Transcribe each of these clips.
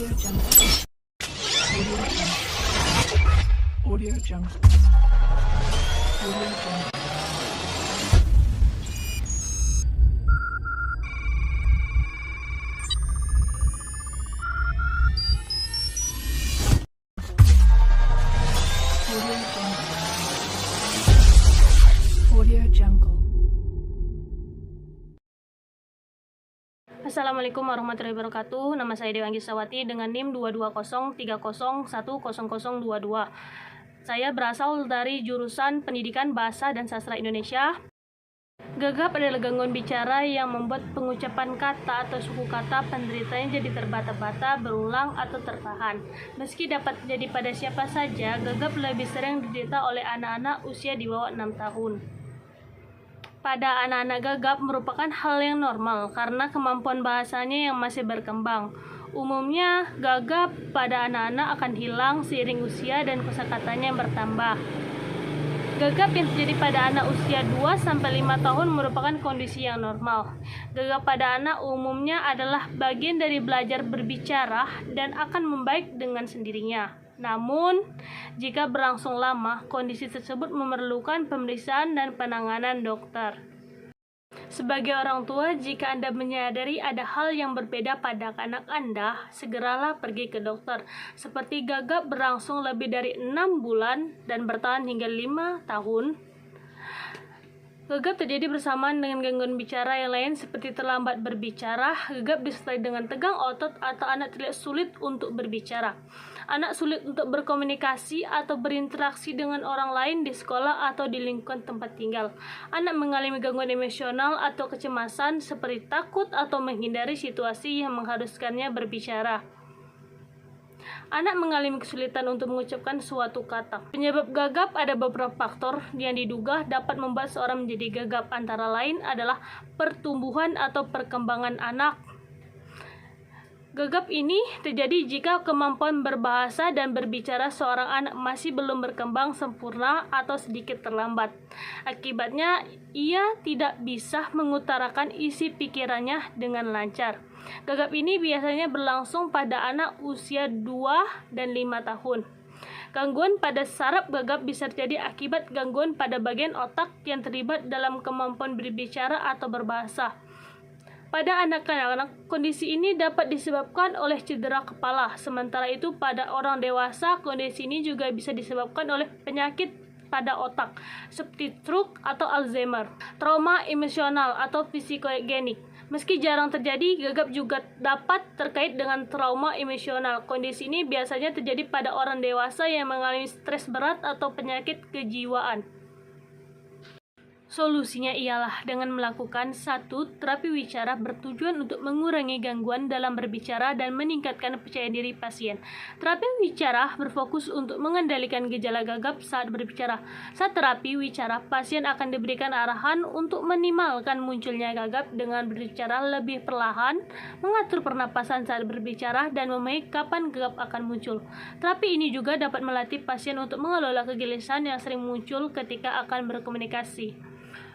Audio Jungle. Audio Jungle. Assalamualaikum warahmatullahi wabarakatuh. Nama saya Dewi Anggisawati dengan NIM 22030010022. Saya berasal dari jurusan Pendidikan Bahasa dan Sastra Indonesia. Gagap adalah gangguan bicara yang membuat pengucapan kata atau suku kata penderitanya jadi terbata-bata, berulang, atau tertahan. Meski dapat terjadi pada siapa saja, gagap lebih sering diderita oleh anak-anak usia di bawah 6 tahun. Pada anak-anak gagap merupakan hal yang normal karena kemampuan bahasanya yang masih berkembang. Umumnya, gagap pada anak-anak akan hilang seiring usia dan kosakatanya yang bertambah. Gagap yang terjadi pada anak usia 2-5 tahun merupakan kondisi yang normal. Gagap pada anak umumnya adalah bagian dari belajar berbicara dan akan membaik dengan sendirinya. Namun, jika berlangsung lama, kondisi tersebut memerlukan pemeriksaan dan penanganan dokter. Sebagai orang tua, jika Anda menyadari ada hal yang berbeda pada anak Anda, segeralah pergi ke dokter. Seperti gagap berlangsung lebih dari 6 bulan dan bertahan hingga 5 tahun. Gagap terjadi bersamaan dengan gangguan bicara yang lain seperti terlambat berbicara. Gagap disertai dengan tegang otot atau anak terlihat sulit untuk berbicara. Anak sulit untuk berkomunikasi atau berinteraksi dengan orang lain di sekolah atau di lingkungan tempat tinggal. Anak mengalami gangguan emosional atau kecemasan seperti takut atau menghindari situasi yang mengharuskannya berbicara. Anak mengalami kesulitan untuk mengucapkan suatu kata. Penyebab gagap ada beberapa faktor yang diduga dapat membuat seorang menjadi gagap, antara lain adalah pertumbuhan atau perkembangan anak. Gagap ini terjadi jika kemampuan berbahasa dan berbicara seorang anak masih belum berkembang sempurna atau sedikit terlambat. Akibatnya, ia tidak bisa mengutarakan isi pikirannya dengan lancar. Gagap ini biasanya berlangsung pada anak usia 2 dan 5 tahun. Gangguan pada saraf gagap bisa terjadi akibat gangguan pada bagian otak yang terlibat dalam kemampuan berbicara atau berbahasa. Pada anak-anak, kondisi ini dapat disebabkan oleh cedera kepala. Sementara itu, pada orang dewasa, kondisi ini juga bisa disebabkan oleh penyakit pada otak, seperti stroke atau Alzheimer, trauma emosional atau psikogenik. Meski jarang terjadi, gagap juga dapat terkait dengan trauma emosional. Kondisi ini biasanya terjadi pada orang dewasa yang mengalami stres berat atau penyakit kejiwaan. Solusinya ialah dengan melakukan 1. Terapi wicara bertujuan untuk mengurangi gangguan dalam berbicara dan meningkatkan percaya diri pasien. Terapi wicara berfokus untuk mengendalikan gejala gagap saat berbicara. Saat terapi wicara, pasien akan diberikan arahan untuk meminimalkan munculnya gagap dengan berbicara lebih perlahan, mengatur pernapasan saat berbicara, dan memahami kapan gagap akan muncul. Terapi ini juga dapat melatih pasien untuk mengelola kegelisahan yang sering muncul ketika akan berkomunikasi.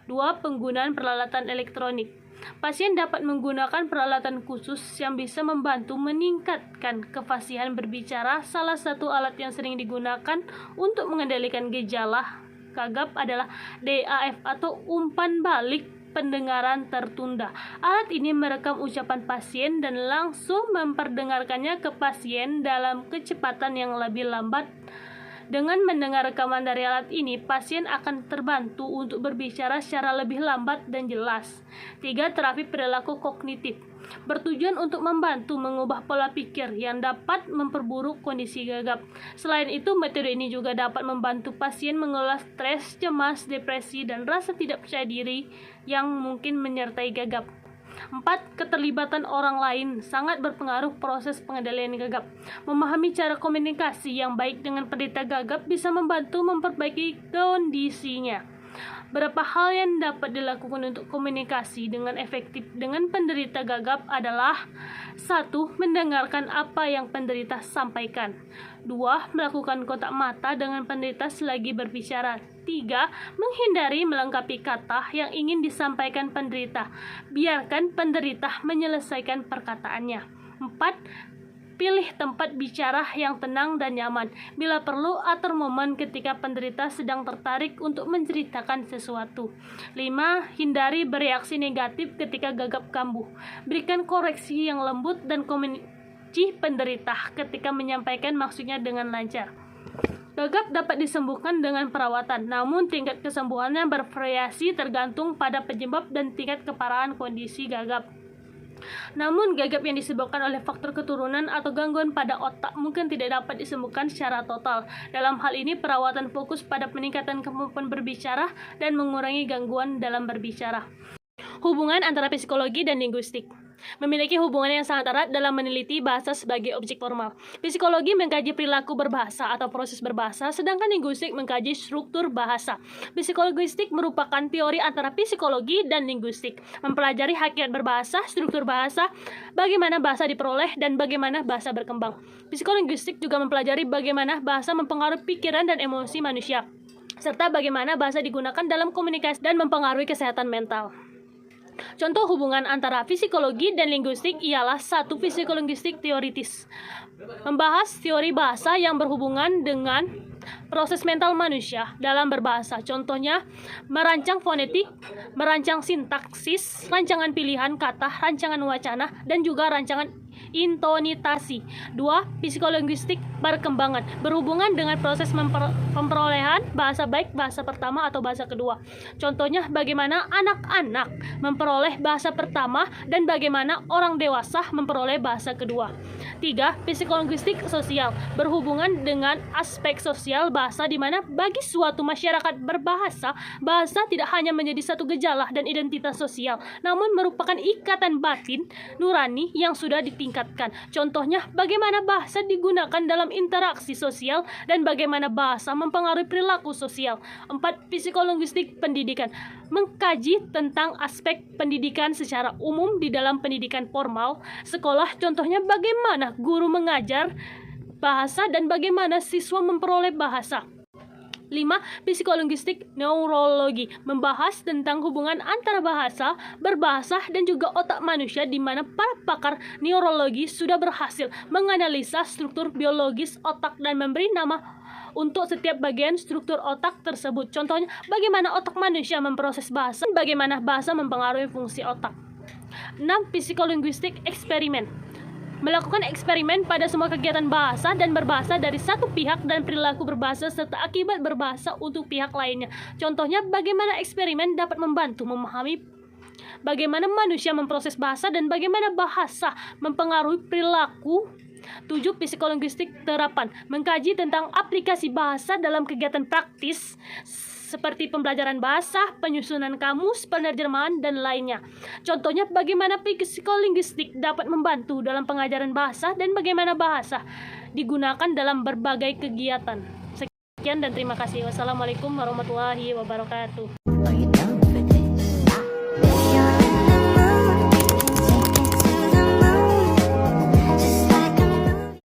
2. Penggunaan peralatan elektronik. Pasien dapat menggunakan peralatan khusus yang bisa membantu meningkatkan kefasihan berbicara. Salah satu alat yang sering digunakan untuk mengendalikan gejala gagap adalah DAF atau umpan balik pendengaran tertunda. Alat ini merekam ucapan pasien dan langsung memperdengarkannya ke pasien dalam kecepatan yang lebih lambat. Dengan mendengar rekaman dari alat ini, pasien akan terbantu untuk berbicara secara lebih lambat dan jelas. 3. Terapi perilaku kognitif bertujuan untuk membantu mengubah pola pikir yang dapat memperburuk kondisi gagap. Selain itu, metode ini juga dapat membantu pasien mengelola stres, cemas, depresi, dan rasa tidak percaya diri yang mungkin menyertai gagap. 4. Keterlibatan orang lain sangat berpengaruh proses pengendalian gagap. Memahami cara komunikasi yang baik dengan penderita gagap bisa membantu memperbaiki kondisinya. Beberapa hal yang dapat dilakukan untuk komunikasi dengan efektif dengan penderita gagap adalah 1. Mendengarkan apa yang penderita sampaikan. 2. Melakukan kontak mata dengan penderita selagi berbicara. 3. Menghindari melengkapi kata yang ingin disampaikan penderita. Biarkan penderita menyelesaikan perkataannya. 4. Pilih tempat bicara yang tenang dan nyaman. Bila perlu, atur momen ketika penderita sedang tertarik untuk menceritakan sesuatu. 5. Hindari bereaksi negatif ketika gagap kambuh. Berikan koreksi yang lembut dan komunikasi penderita ketika menyampaikan maksudnya dengan lancar. Gagap dapat disembuhkan dengan perawatan, namun tingkat kesembuhannya bervariasi tergantung pada penyebab dan tingkat keparahan kondisi gagap. Namun, gagap yang disebabkan oleh faktor keturunan atau gangguan pada otak mungkin tidak dapat disembuhkan secara total. Dalam hal ini, perawatan fokus pada peningkatan kemampuan berbicara dan mengurangi gangguan dalam berbicara. Hubungan antara psikologi dan linguistik memiliki hubungan yang sangat erat dalam meneliti bahasa sebagai objek formal. Psikologi mengkaji perilaku berbahasa atau proses berbahasa, sedangkan linguistik mengkaji struktur bahasa. Psikolinguistik merupakan teori antara psikologi dan linguistik, mempelajari hakikat berbahasa, struktur bahasa, bagaimana bahasa diperoleh, dan bagaimana bahasa berkembang. Psikolinguistik juga mempelajari bagaimana bahasa mempengaruhi pikiran dan emosi manusia, serta bagaimana bahasa digunakan dalam komunikasi dan mempengaruhi kesehatan mental. Contoh hubungan antara psikologi dan linguistik ialah 1. Psikolinguistik teoritis, membahas teori bahasa yang berhubungan dengan proses mental manusia dalam berbahasa. Contohnya, merancang fonetik, merancang sintaksis, rancangan pilihan kata, rancangan wacana, dan juga rancangan intonitasi. 2. Psikolinguistik perkembangan, berhubungan dengan proses pemperolehan bahasa baik bahasa pertama atau bahasa kedua. Contohnya, bagaimana anak-anak memperoleh bahasa pertama dan bagaimana orang dewasa memperoleh bahasa kedua. 3. Psikolinguistik sosial, berhubungan dengan aspek sosial bahasa di mana bagi suatu masyarakat berbahasa, bahasa tidak hanya menjadi satu gejala dan identitas sosial, namun merupakan ikatan batin nurani yang sudah ditingkatkan. Contohnya, bagaimana bahasa digunakan dalam interaksi sosial dan bagaimana bahasa mempengaruhi perilaku sosial. 4. Psikolinguistik pendidikan, mengkaji tentang aspek pendidikan secara umum di dalam pendidikan formal sekolah, contohnya bagaimana guru mengajar bahasa dan bagaimana siswa memperoleh bahasa. 5. Psikolinguistik neurologi, membahas tentang hubungan antara bahasa, berbahasa, dan juga otak manusia di mana para pakar neurologi sudah berhasil menganalisa struktur biologis otak dan memberi nama untuk setiap bagian struktur otak tersebut. Contohnya, bagaimana otak manusia memproses bahasa, dan bagaimana bahasa mempengaruhi fungsi otak. 6. Psikolinguistik eksperimen, melakukan eksperimen pada semua kegiatan bahasa dan berbahasa dari satu pihak dan perilaku berbahasa serta akibat berbahasa untuk pihak lainnya. Contohnya, bagaimana eksperimen dapat membantu memahami bagaimana manusia memproses bahasa dan bagaimana bahasa mempengaruhi perilaku. 7. Psikolinguistik terapan, mengkaji tentang aplikasi bahasa dalam kegiatan praktis seperti pembelajaran bahasa, penyusunan kamus, penerjemahan, dan lainnya. Contohnya, bagaimana psikolinguistik dapat membantu dalam pengajaran bahasa dan bagaimana bahasa digunakan dalam berbagai kegiatan. Sekian dan terima kasih. Wassalamualaikum warahmatullahi wabarakatuh.